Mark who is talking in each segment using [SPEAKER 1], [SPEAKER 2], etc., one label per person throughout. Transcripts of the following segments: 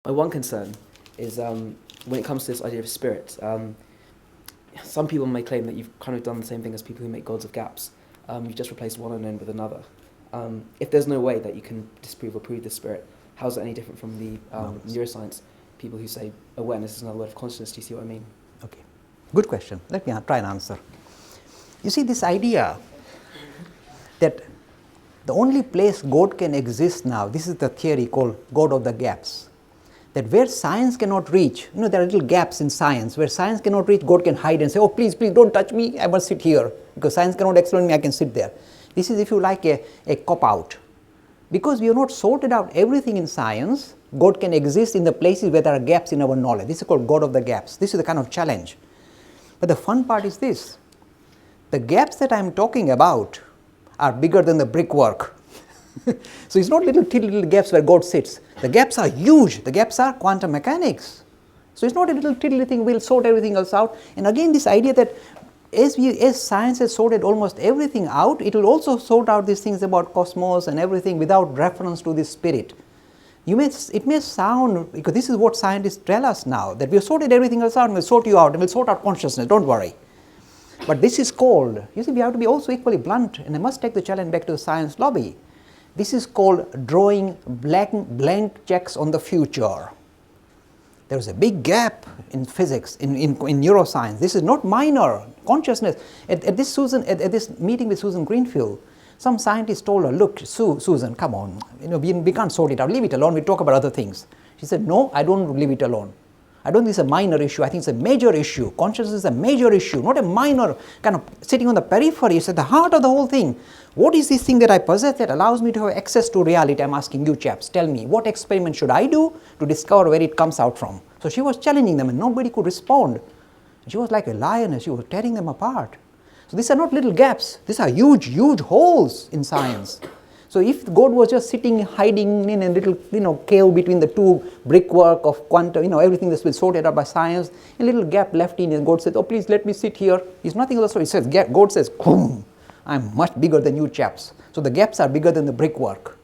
[SPEAKER 1] my one concern is when it comes to this idea of spirit. Some people may claim that you've kind of done the same thing as people who make gods of gaps. You've just replaced one unknown with another. If there's no way that you can disprove or prove the spirit, how is it any different from the neuroscience people who say awareness is another word of consciousness? Do you see what I mean?
[SPEAKER 2] Okay, good question. Let me try and answer. You see, this idea that the only place God can exist now, this is the theory called God of the gaps, that where science cannot reach, there are little gaps in science, where science cannot reach, God can hide and say, oh, please, please don't touch me, I must sit here, because science cannot explain me, I can sit there. This is, if you like, a cop-out. Because we have not sorted out everything in science, God can exist in the places where there are gaps in our knowledge. This is called God of the gaps. This is the kind of challenge. But the fun part is this. The gaps that I am talking about are bigger than the brickwork. So it's not little gaps where God sits. The gaps are huge. The gaps are quantum mechanics. So it's not a little tiddly thing, we'll sort everything else out. And again, this idea that as science has sorted almost everything out, it will also sort out these things about cosmos and everything without reference to this spirit. It may sound, because this is what scientists tell us now, that we have sorted everything else out and we'll sort you out and we'll sort out consciousness, don't worry. But this is called, you see, we have to be also equally blunt, and I must take the challenge back to the science lobby. This is called drawing blank checks on the future. There is a big gap in physics, in neuroscience. This is not minor. Consciousness. At this meeting with Susan Greenfield, some scientist told her, look, Susan, come on, we can't sort it out, leave it alone, we talk about other things. She said, no, I don't leave it alone. I don't think it's a minor issue, I think it's a major issue. Consciousness is a major issue, not a minor kind of sitting on the periphery. It's at the heart of the whole thing. What is this thing that I possess that allows me to have access to reality? I'm asking you chaps, tell me, what experiment should I do to discover where it comes out from? So she was challenging them and nobody could respond. She was like a lioness, she was tearing them apart. So these are not little gaps, these are huge, huge holes in science. So if God was just sitting, hiding in a little, cave between the two brickwork of quantum, everything that's been sorted out by science, a little gap left in, and God says, oh, please let me sit here. It's nothing else. He says, God says, I'm much bigger than you chaps. So the gaps are bigger than the brickwork.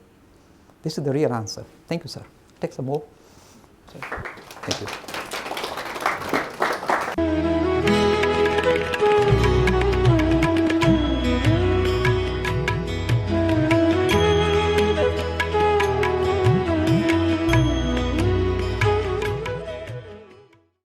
[SPEAKER 2] This is the real answer. Thank you, sir. Take some more. Thank you.